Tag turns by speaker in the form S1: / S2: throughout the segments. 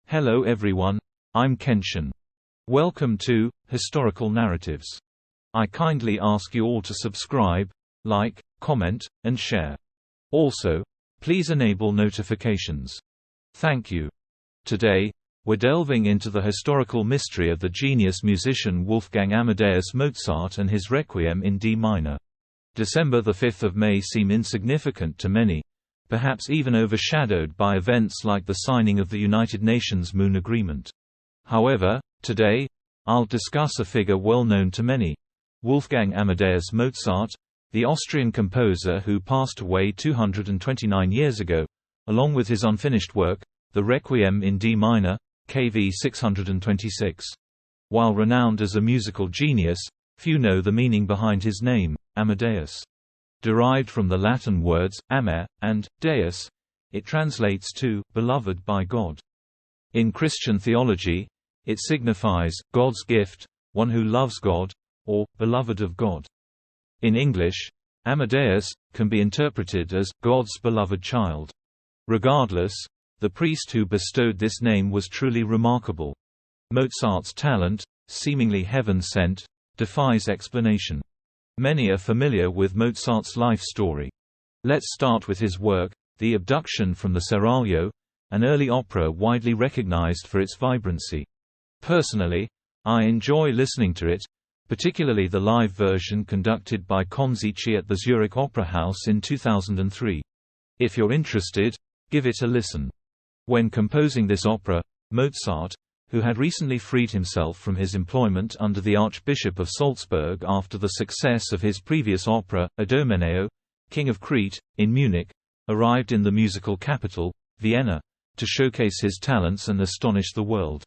S1: Hello everyone, I'm Qianxin. Welcome to Historical Narratives. I kindly ask you all to subscribe, like, comment, and share. Also, please enable notifications. Thank you. Today, we're delving into the historical mystery of the genius musician Wolfgang Amadeus Mozart and his Requiem in D minor. December 5 may seem insignificant to many, perhaps even overshadowed by events like the signing of the United Nations Moon Agreement. However, today, I'll discuss a figure well known to many, Wolfgang Amadeus Mozart, the Austrian composer who passed away 229 years ago, along with his unfinished work, the Requiem in D minor, KV 626. While renowned as a musical genius, few know the meaning behind his name, Amadeus. Derived from the Latin words, amare, and deus, it translates to, beloved by God. In Christian theology, it signifies, God's gift, one who loves God, or, beloved of God. In English, Amadeus can be interpreted as, God's beloved child. Regardless, the priest who bestowed this name was truly remarkable. Mozart's talent, seemingly heaven-sent, defies explanation. Many are familiar with Mozart's life story. Let's start with his work, The Abduction from the Seraglio, an early opera widely recognized for its vibrancy. Personally, I enjoy listening to it, particularly the live version conducted by Qianxin at the Zurich Opera House in 2003. If you're interested, give it a listen. When composing this opera, Mozart, who had recently freed himself from his employment under the Archbishop of Salzburg after the success of his previous opera, Idomeneo, King of Crete, in Munich, arrived in the musical capital, Vienna, to showcase his talents and astonish the world.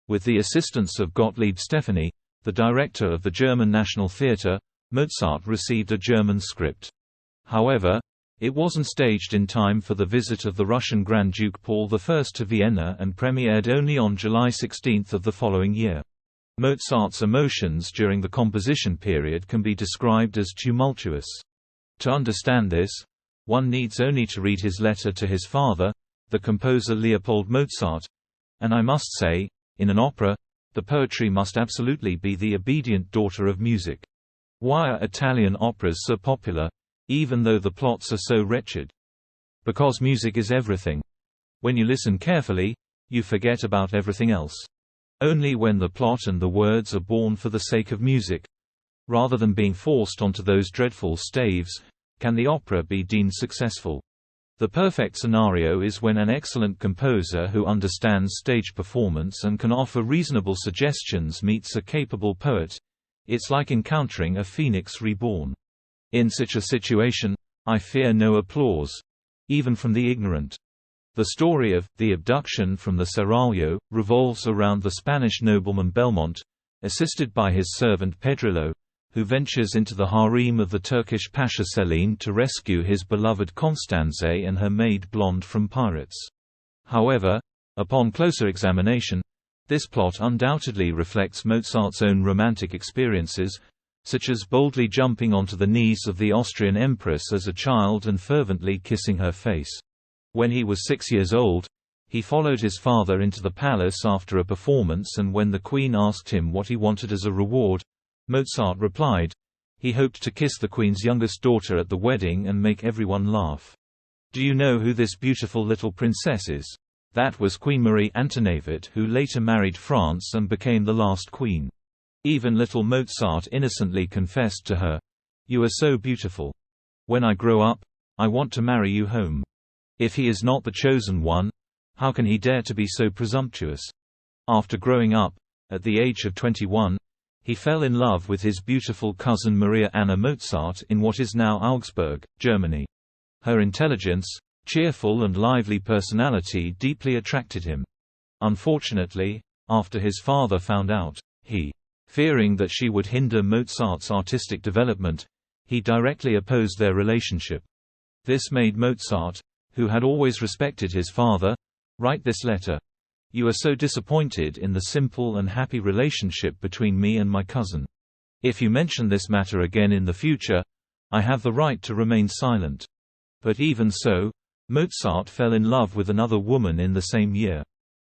S1: With the assistance of Gottlieb Steffani, the director of the German National Theatre, Mozart received a German script. However, it wasn't staged in time for the visit of the Russian Grand Duke Paul I to Vienna and premiered only on July 16 of the following year. Mozart's emotions during the composition period can be described as tumultuous. To understand this, one needs only to read his letter to his father, the composer Leopold Mozart. And I must say, in an opera, the poetry must absolutely be the obedient daughter of music. Why are Italian operas so popular, even though the plots are so wretched? Because music is everything. When you listen carefully, you forget about everything else. Only when the plot and the words are born for the sake of music, rather than being forced onto those dreadful staves, can the opera be deemed successful. The perfect scenario is when an excellent composer who understands stage performance and can offer reasonable suggestions meets a capable poet. It's like encountering a phoenix reborn. In such a situation, I fear no applause, even from the ignorant. The story of The Abduction from the Seraglio revolves around the Spanish nobleman Belmont, assisted by his servant Pedrillo, who ventures into the harem of the Turkish Pasha Selim to rescue his beloved Constanze and her maid Blonde from pirates. However, upon closer examination, this plot undoubtedly reflects Mozart's own romantic experiences, such as boldly jumping onto the knees of the Austrian empress as a child and fervently kissing her face. When he was 6 years old, he followed his father into the palace after a performance, and when the queen asked him what he wanted as a reward, Mozart replied, he hoped to kiss the queen's youngest daughter at the wedding and make everyone laugh. Do you know who this beautiful little princess is? That was Queen Marie Antoinette, who later married France and became the last queen. Even little Mozart innocently confessed to her, "You are so beautiful. When I grow up, I want to marry you home." If he is not the chosen one, how can he dare to be so presumptuous? After growing up, at the age of 21, he fell in love with his beautiful cousin Maria Anna Mozart in what is now Augsburg, Germany. Her intelligence, cheerful and lively personality deeply attracted him. Unfortunately, after his father found out, fearing that she would hinder Mozart's artistic development, he directly opposed their relationship. This made Mozart, who had always respected his father, write this letter. "You are so disappointed in the simple and happy relationship between me and my cousin. If you mention this matter again in the future, I have the right to remain silent." But even so, Mozart fell in love with another woman in the same year.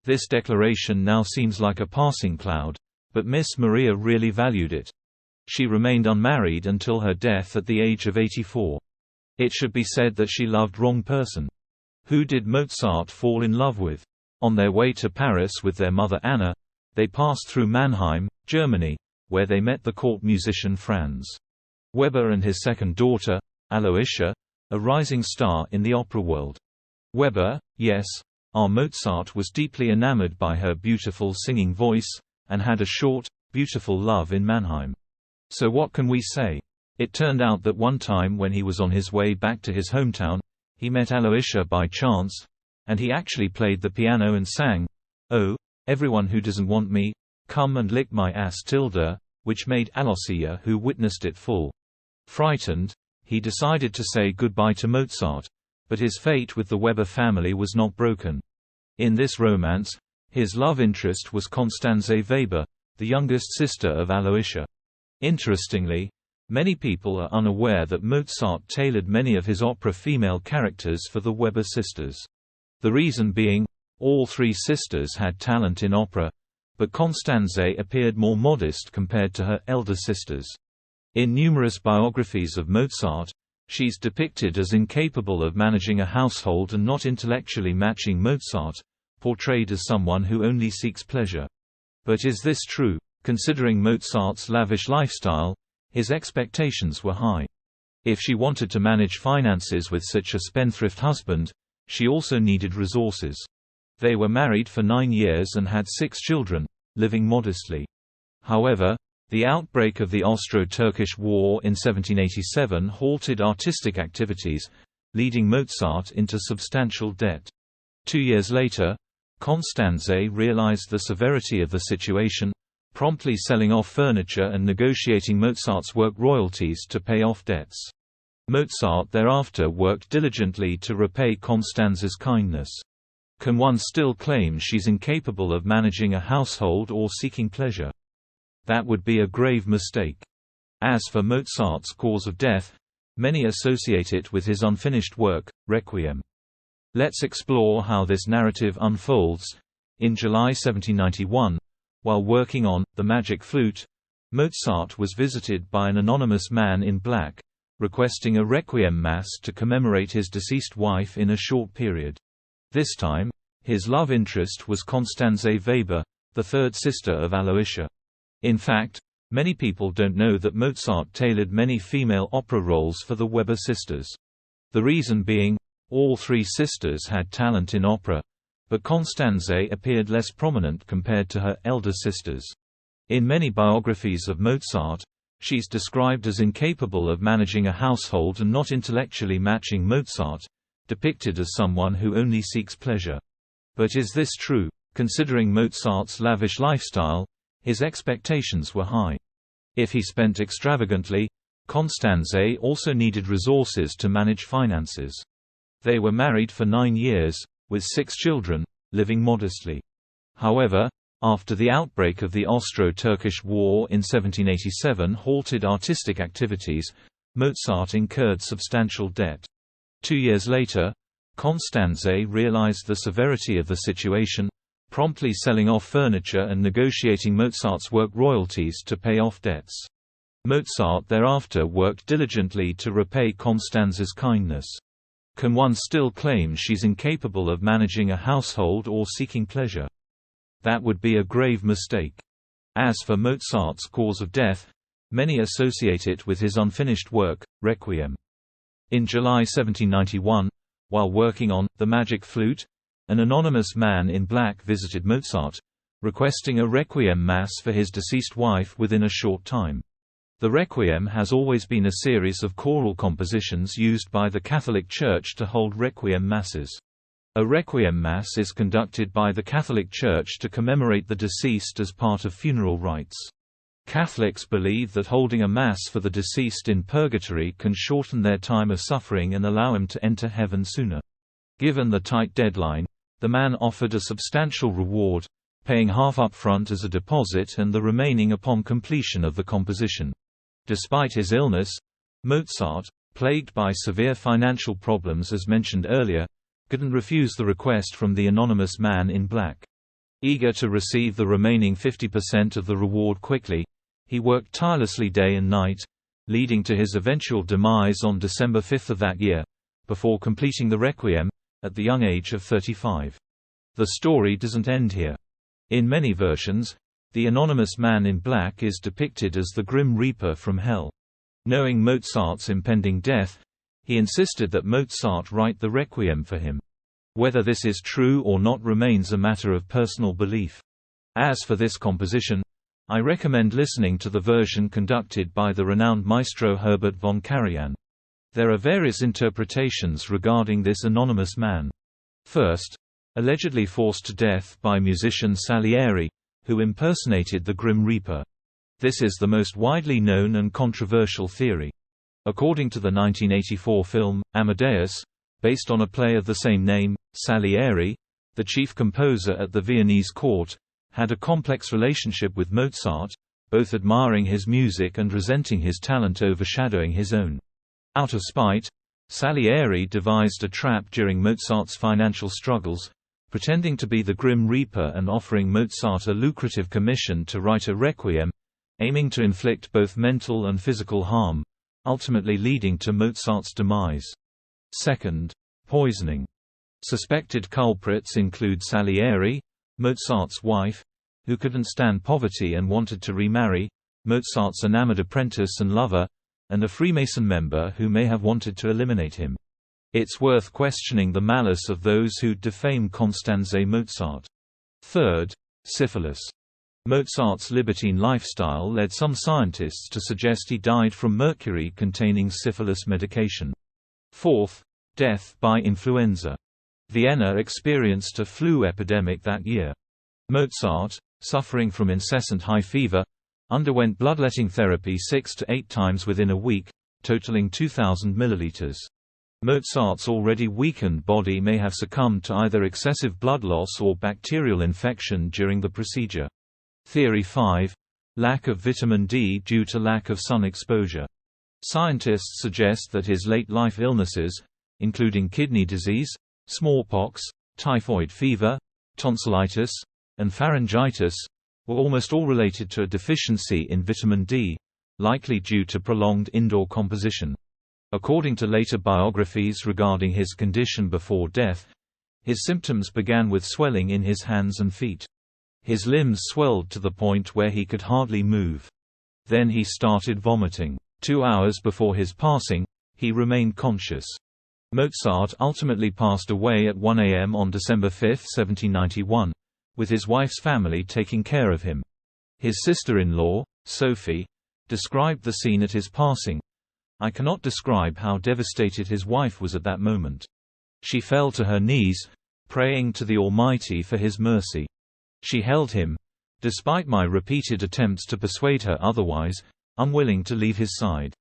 S1: This declaration now seems like a passing cloud, but Miss Maria really valued it. She remained unmarried until her death at the age of 84. It should be said that she loved wrong person. Who did Mozart fall in love with? On their way to Paris with their mother Anna, they passed through Mannheim, Germany, where they met the court musician Franz Weber and his second daughter, Aloysia, a rising star in the opera world. Weber, yes, our Mozart was deeply enamored by her beautiful singing voice, and had a short, beautiful love in Mannheim. So what can we say? It turned out that one time when he was on his way back to his hometown, he met Aloysia by chance, and he actually played the piano and sang, "Oh, everyone who doesn't want me, come and lick my ass tilde," which made Aloysia, who witnessed it, full frightened. He decided to say goodbye to Mozart, but his fate with the Weber family was not broken. In this romance, his love interest was Constanze Weber, the youngest sister of Aloysia. Interestingly, many people are unaware that Mozart tailored many of his opera female characters for the Weber sisters. The reason being, all three sisters had talent in opera, but Constanze appeared more modest compared to her elder sisters. In numerous biographies of Mozart, she's depicted as incapable of managing a household and not intellectually matching Mozart, portrayed as someone who only seeks pleasure. But is this true? Considering Mozart's lavish lifestyle, his expectations were high. If she wanted to manage finances with such a spendthrift husband, she also needed resources. They were married for 9 years and had 6 children, living modestly. However, the outbreak of the Austro-Turkish War in 1787 halted artistic activities, leading Mozart into substantial debt. 2 years later, Constanze realized the severity of the situation, promptly selling off furniture and negotiating Mozart's work royalties to pay off debts. Mozart thereafter worked diligently to repay Constanze's kindness. Can one still claim she's incapable of managing a household or seeking pleasure? That would be a grave mistake. As for Mozart's cause of death, many associate it with his unfinished work, Requiem. Let's explore how this narrative unfolds. In July 1791, while working on The Magic Flute, Mozart was visited by an anonymous man in black, requesting a Requiem Mass to commemorate his deceased wife in a short period. This time, his love interest was Constanze Weber, the third sister of Aloysia. In fact, many people don't know that Mozart tailored many female opera roles for the Weber sisters. The reason being, all three sisters had talent in opera, but Constanze appeared less prominent compared to her elder sisters. In many biographies of Mozart, she's described as incapable of managing a household and not intellectually matching Mozart, depicted as someone who only seeks pleasure. But is this true? Considering Mozart's lavish lifestyle, his expectations were high. If he spent extravagantly, Constanze also needed resources to manage finances. They were married for 9 years, with 6 children, living modestly. However, after the outbreak of the Austro-Turkish War in 1787 halted artistic activities, Mozart incurred substantial debt. 2 years later, Constanze realized the severity of the situation, promptly selling off furniture and negotiating Mozart's work royalties to pay off debts. Mozart thereafter worked diligently to repay Constanze's kindness. Can one still claim she's incapable of managing a household or seeking pleasure? That would be a grave mistake. As for Mozart's cause of death, many associate it with his unfinished work, Requiem. In July 1791, while working on The Magic Flute, an anonymous man in black visited Mozart, requesting a Requiem Mass for his deceased wife within a short time. The Requiem has always been a series of choral compositions used by the Catholic Church to hold Requiem Masses. A Requiem Mass is conducted by the Catholic Church to commemorate the deceased as part of funeral rites. Catholics believe that holding a Mass for the deceased in purgatory can shorten their time of suffering and allow him to enter heaven sooner. Given the tight deadline, the man offered a substantial reward, paying half up front as a deposit and the remaining upon completion of the composition. Despite his illness, Mozart, plagued by severe financial problems as mentioned earlier, couldn't refuse the request from the anonymous man in black. Eager to receive the remaining 50% of the reward quickly, he worked tirelessly day and night, leading to his eventual demise on December 5 of that year, before completing the Requiem, at the young age of 35. The story doesn't end here. In many versions, the anonymous man in black is depicted as the Grim Reaper from hell. Knowing Mozart's impending death, he insisted that Mozart write the Requiem for him. Whether this is true or not remains a matter of personal belief. As for this composition, I recommend listening to the version conducted by the renowned maestro Herbert von Karajan. There are various interpretations regarding this anonymous man. First, allegedly forced to death by musician Salieri, who impersonated the Grim Reaper. This is the most widely known and controversial theory. According to the 1984 film, Amadeus, based on a play of the same name, Salieri, the chief composer at the Viennese court, had a complex relationship with Mozart, both admiring his music and resenting his talent overshadowing his own. Out of spite, Salieri devised a trap during Mozart's financial struggles, pretending to be the Grim Reaper and offering Mozart a lucrative commission to write a requiem, aiming to inflict both mental and physical harm, ultimately leading to Mozart's demise. Second, poisoning. Suspected culprits include Salieri, Mozart's wife, who couldn't stand poverty and wanted to remarry, Mozart's enamored apprentice and lover, and a Freemason member who may have wanted to eliminate him. It's worth questioning the malice of those who defame Constanze Mozart. Third, syphilis. Mozart's libertine lifestyle led some scientists to suggest he died from mercury containing syphilis medication. Fourth, death by influenza. Vienna experienced a flu epidemic that year. Mozart, suffering from incessant high fever, underwent bloodletting therapy 6 to 8 times within a week, totaling 2,000 milliliters. Mozart's already weakened body may have succumbed to either excessive blood loss or bacterial infection during the procedure. Theory 5. Lack of vitamin D due to lack of sun exposure. Scientists suggest that his late-life illnesses, including kidney disease, smallpox, typhoid fever, tonsillitis, and pharyngitis, were almost all related to a deficiency in vitamin D, likely due to prolonged indoor composition. According to later biographies regarding his condition before death, his symptoms began with swelling in his hands and feet. His limbs swelled to the point where he could hardly move. Then he started vomiting. 2 hours before his passing, he remained conscious. Mozart ultimately passed away at 1 a.m. on December 5, 1791, with his wife's family taking care of him. His sister-in-law, Sophie, described the scene at his passing. "I cannot describe how devastated his wife was at that moment. She fell to her knees, praying to the Almighty for his mercy. She held him, despite my repeated attempts to persuade her otherwise, unwilling to leave his side."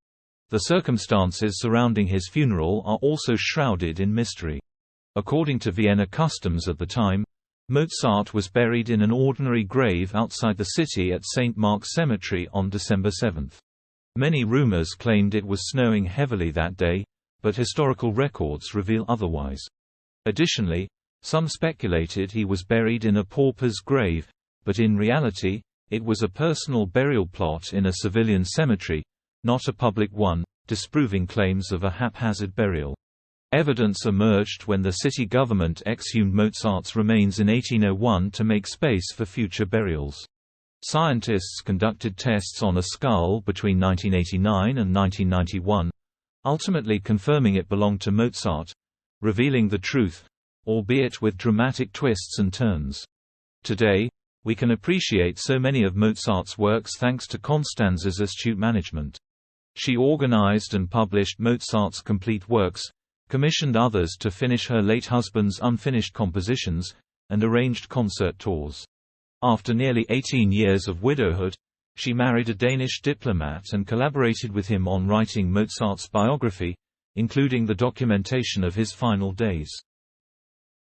S1: The circumstances surrounding his funeral are also shrouded in mystery. According to Vienna customs at the time, Mozart was buried in an ordinary grave outside the city at St. Mark's Cemetery on December 7. Many rumors claimed it was snowing heavily that day, but historical records reveal otherwise. Additionally, some speculated he was buried in a pauper's grave, but in reality, it was a personal burial plot in a civilian cemetery, not a public one, disproving claims of a haphazard burial. Evidence emerged when the city government exhumed Mozart's remains in 1801 to make space for future burials. Scientists conducted tests on a skull between 1989 and 1991, ultimately confirming it belonged to Mozart, revealing the truth, albeit with dramatic twists and turns. Today, we can appreciate so many of Mozart's works thanks to Constanze's astute management. She organized and published Mozart's complete works, commissioned others to finish her late husband's unfinished compositions, and arranged concert tours. After nearly 18 years of widowhood, she married a Danish diplomat and collaborated with him on writing Mozart's biography, including the documentation of his final days.